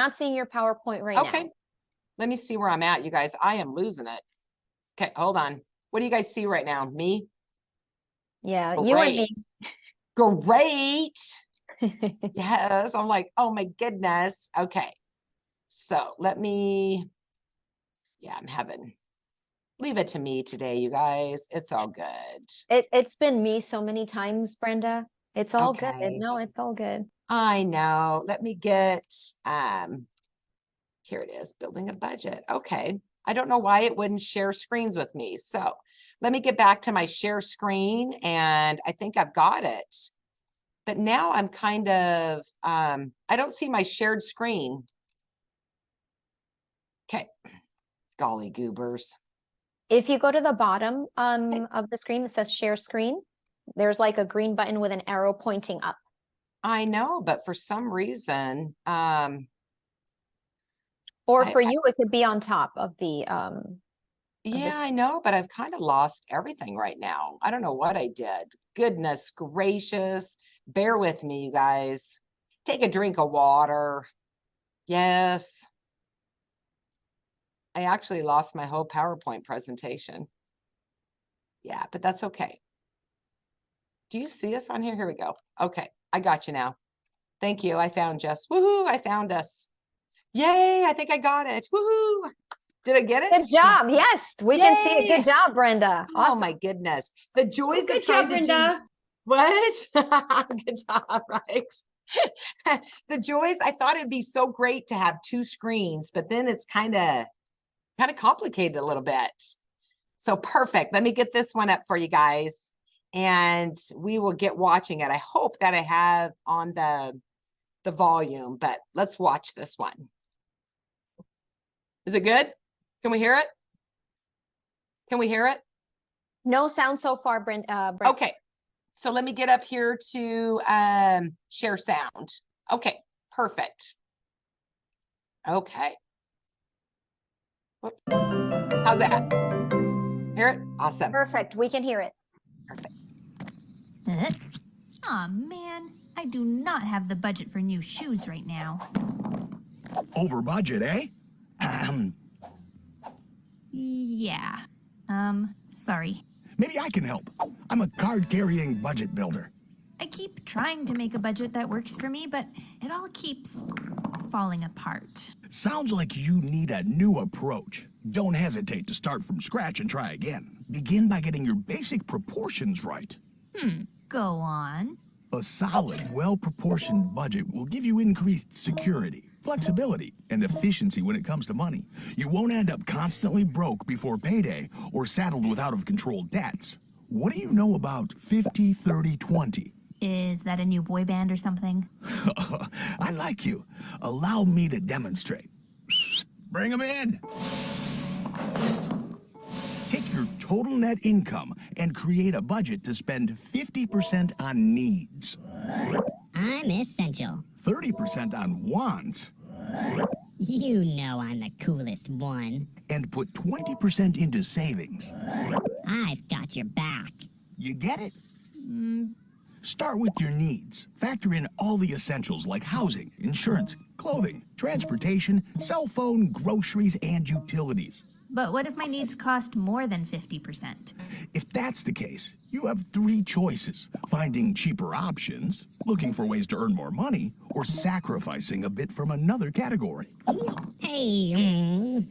Not seeing your PowerPoint right now. Okay. Let me see where I'm at, you guys. I am losing it. Okay, hold on. What do you guys see right now? Me? Yeah, Great. you and me. Great. Yes. I'm like, oh my goodness. Okay. So let me, leave it to me today, you guys. It's all good. It's been me so many times, Brenda. It's all good. Okay. No, it's all good. I know. Let me get, here it is, building a budget. Okay. I don't know why it wouldn't share screens with me. So let me get back to my share screen, and I think I've got it. But now I'm kind of, I don't see my shared screen. Okay. Golly goobers. If you go to the bottom of the screen that says share screen, there's like a green button with an arrow pointing up. I know, but for some reason, or for you, it could be on top of the yeah, I know, but I've kind of lost everything right now. I don't know what I did. Goodness gracious. Bear with me, you guys. Take a drink of water. Yes. I actually lost my whole PowerPoint presentation. Yeah, but that's okay. Do you see us on here? Here we go. Okay, I got you now. Thank you. I found Jess. Woohoo, I found us. Yay, I think I got it. Woohoo. Did I get it? Good job. Yes, we can see it. Good job, Brenda. Awesome. Oh my goodness. The joys good of trying job, to Brenda. What? Good job, right? The joys, I thought it'd be so great to have two screens, but then it's kind of complicated a little bit. So perfect. Let me get this one up for you guys, and we will get watching it. I hope that I have on the volume, but let's watch this one. Is it good? Can we hear it? Can we hear it? No sound so far, Brenda. Okay. So let me get up here to share sound. Okay, perfect. Okay. Whoop. How's that? Hear it? Awesome. Perfect. We can hear it. Perfect. Aw, man. I do not have the budget for new shoes right now. Over budget, eh? Yeah. Sorry. Maybe I can help. I'm a card-carrying budget builder. I keep trying to make a budget that works for me, but it all keeps falling apart. Sounds like you need a new approach. Don't hesitate to start from scratch and try again. Begin by getting your basic proportions right. Go on. A solid, well-proportioned budget will give you increased security, flexibility, and efficiency when it comes to money. You won't end up constantly broke before payday or saddled with out-of-control debts. What do you know about 50-30-20? Is that a new boy band or something? I like you. Allow me to demonstrate. Bring them in. Take your total net income and create a budget to spend 50% on needs, I'm essential. 30% on wants, You know I'm the coolest one. and put 20% into savings. I've got your back. You get it? Start with your needs. Factor in all the essentials like housing, insurance, clothing, transportation, cell phone, groceries, and utilities. But what if my needs cost more than 50%? If that's the case, you have three choices: finding cheaper options, looking for ways to earn more money, or sacrificing a bit from another category. Hey,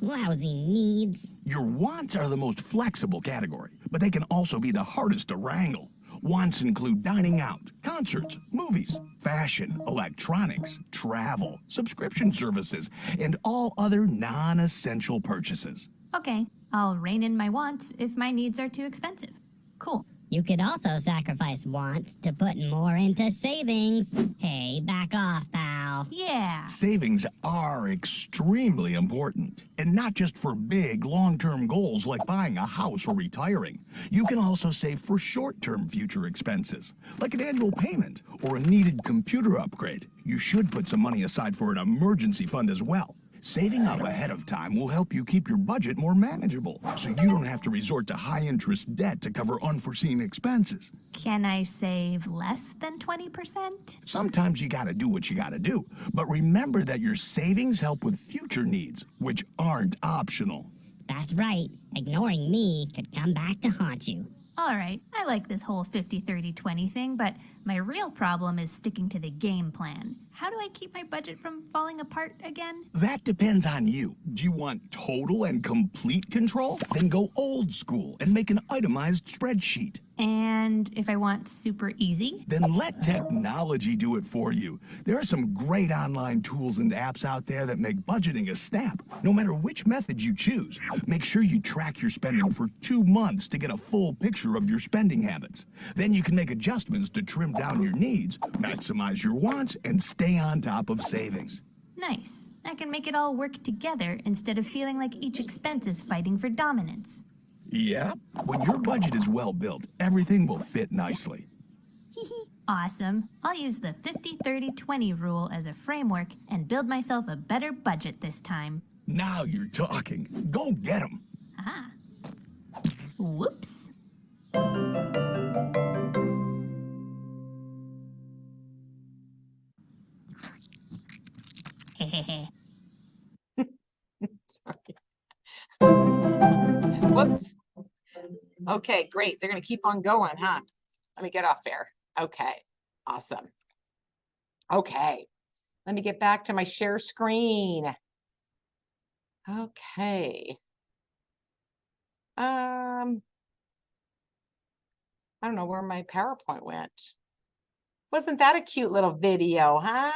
lousy needs. Your wants are the most flexible category, but they can also be the hardest to wrangle. Wants include dining out, concerts, movies, fashion, electronics, travel, subscription services, and all other non-essential purchases. Okay, I'll rein in my wants if my needs are too expensive. Cool. You could also sacrifice wants to put more into savings. Hey, back off, pal. Yeah. Savings are extremely important, and not just for big, long-term goals like buying a house or retiring. You can also save for short-term future expenses, like an annual payment or a needed computer upgrade. You should put some money aside for an emergency fund as well. Saving up ahead of time will help you keep your budget more manageable, so you don't have to resort to high-interest debt to cover unforeseen expenses. Can I save less than 20%? Sometimes you gotta do what you gotta do, but remember that your savings help with future needs, which aren't optional. That's right. Ignoring me could come back to haunt you. All right, I like this whole 50-30-20 thing, but my real problem is sticking to the game plan. How do I keep my budget from falling apart again? That depends on you. Do you want total and complete control? Then go old school and make an itemized spreadsheet. And if I want super easy? Then let technology do it for you. There are some great online tools and apps out there that make budgeting a snap. No matter which method you choose, make sure you track your spending for 2 months to get a full picture of your spending habits. Then you can make adjustments to trim down your needs, maximize your wants, and stay on top of savings. Nice. I can make it all work together instead of feeling like each expense is fighting for dominance. Yeah, when your budget is well built, everything will fit nicely. Awesome. I'll use the 50-30-20 rule as a framework and build myself a better budget this time. Now you're talking. Go get 'em. Aha. Whoops. Hehehe. Sorry. Whoops. Okay, great. They're going to keep on going, huh? Let me get off there. Okay, awesome. Okay, let me get back to my share screen. Okay. I don't know where my PowerPoint went. Wasn't that a cute little video, huh?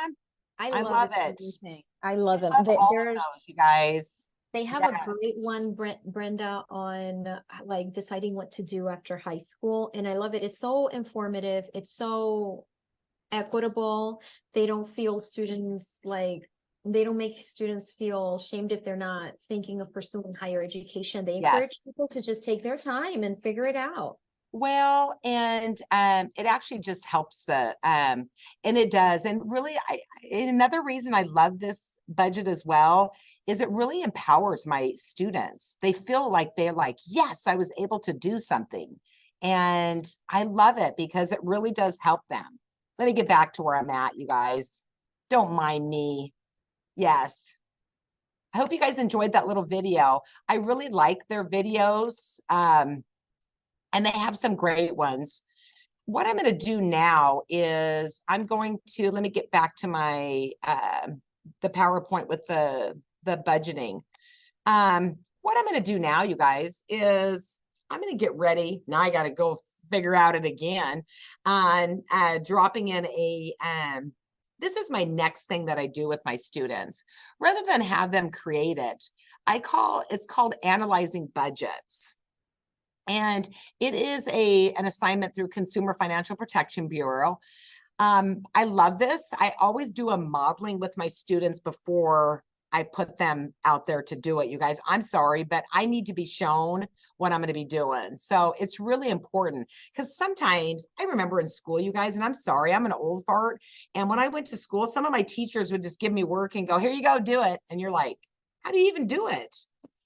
I love it. everything. I love it. Love all of There's those, you guys. They have Yes. a great one, Brenda, on like deciding what to do after high school. And I love it. It's so informative. It's so equitable. They don't feel students like, they don't make students feel shamed if they're not thinking of pursuing higher education. They encourage Yes. people to just take their time and figure it out. Well, and it actually just helps and it does. And really, another reason I love this budget as well is it really empowers my students. They feel like they're like, yes, I was able to do something. And I love it because it really does help them. Let me get back to where I'm at, you guys. Don't mind me. Yes. I hope you guys enjoyed that little video. I really like their videos. And they have some great ones. What I'm going to do now is I'm going to, let me get back to my, the PowerPoint with the budgeting. What I'm going to do now, you guys, is I'm going to get ready. Now I got to go figure out it again on dropping in a, this is my next thing that I do with my students. Rather than have them create it, it's called analyzing budgets. And it is an assignment through Consumer Financial Protection Bureau. I love this. I always do a modeling with my students before I put them out there to do it, you guys. I'm sorry, but I need to be shown what I'm going to be doing. So it's really important because sometimes I remember in school, you guys, and I'm sorry, I'm an old fart. And when I went to school, some of my teachers would just give me work and go, here you go, do it. And you're like, how do you even do it?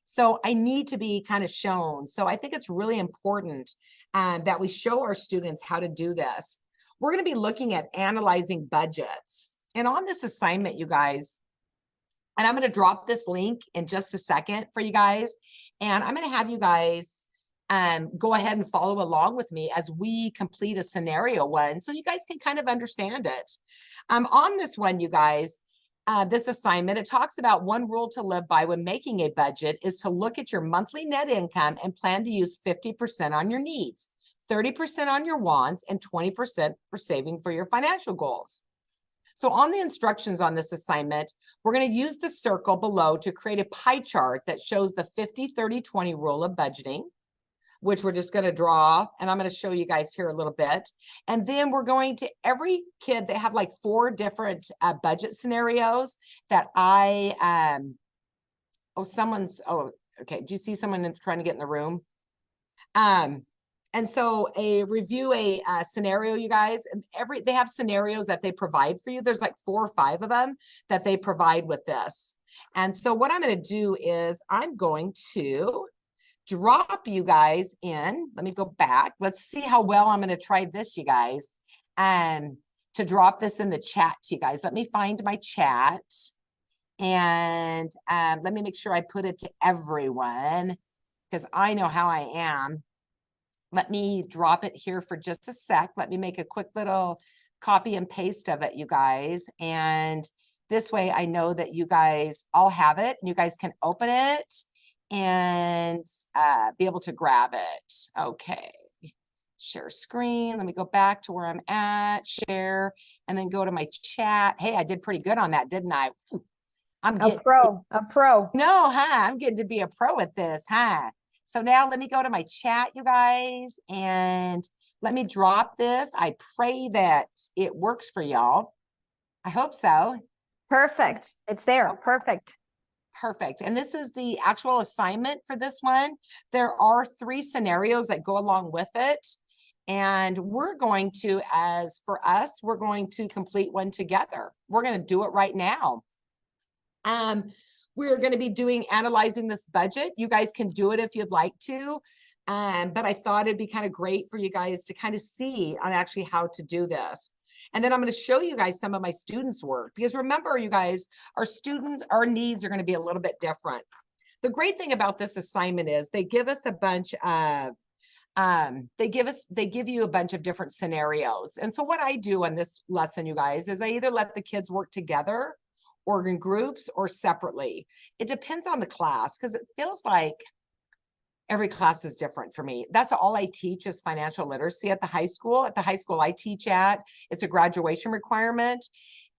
So I need to be kind of shown. So I think it's really important that we show our students how to do this. We're going to be looking at analyzing budgets. And on this assignment, you guys, and I'm going to drop this link in just a second for you guys. And I'm going to have you guys go ahead and follow along with me as we complete a scenario one so you guys can kind of understand it. On this one, you guys, this assignment, it talks about one rule to live by when making a budget is to look at your monthly net income and plan to use 50% on your needs, 30% on your wants, and 20% for saving for your financial goals. So on the instructions on this assignment, we're going to use the circle below to create a pie chart that shows the 50-30-20 rule of budgeting, which we're just going to draw. And I'm going to show you guys here a little bit. And then we're going to, every kid, they have like 4 different budget scenarios that okay. Do you see someone trying to get in the room? And so review a scenario, you guys, and they have scenarios that they provide for you. There's like 4 or 5 of them that they provide with this. And so what I'm going to do is I'm going to drop you guys in. Let me go back. Let's see how well I'm going to try this, you guys. To drop this in the chat to you guys. Let me find my chat. And let me make sure I put it to everyone because I know how I am. Let me drop it here for just a sec. Let me make a quick little copy and paste of it, you guys. And this way I know that you guys all have it and you guys can open it and be able to grab it. Okay. Share screen. Let me go back to where I'm at, share, and then go to my chat. Hey, I did pretty good on that, didn't I? I'm A pro. No, huh? I'm getting to be a pro at this, huh? So now let me go to my chat, you guys, and let me drop this. I pray that it works for y'all. I hope so. Perfect. It's there. Perfect. Perfect. And this is the actual assignment for this one. There are 3 scenarios that go along with it. And we're going to, as for us, we're going to complete one together. We're going to do it right now. We're going to be analyzing this budget. You guys can do it if you'd like to. But I thought it'd be kind of great for you guys to kind of see on actually how to do this. And then I'm going to show you guys some of my students' work, because remember, you guys, our needs are going to be a little bit different. The great thing about this assignment is they give us a bunch of, they give you a bunch of different scenarios. And so what I do on this lesson, you guys, is I either let the kids work together or in groups or separately. It depends on the class, because it feels like every class is different for me. That's all I teach is financial literacy at the high school. At the high school I teach at, it's a graduation requirement.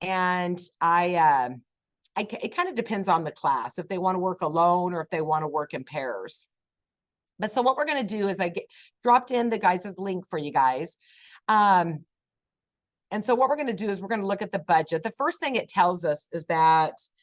And it kind of depends on the class, if they want to work alone or if they want to work in pairs. But so what we're going to do is I dropped in the guys' link for you guys. And so what we're going to do is we're going to look at the budget. The first thing it tells us is that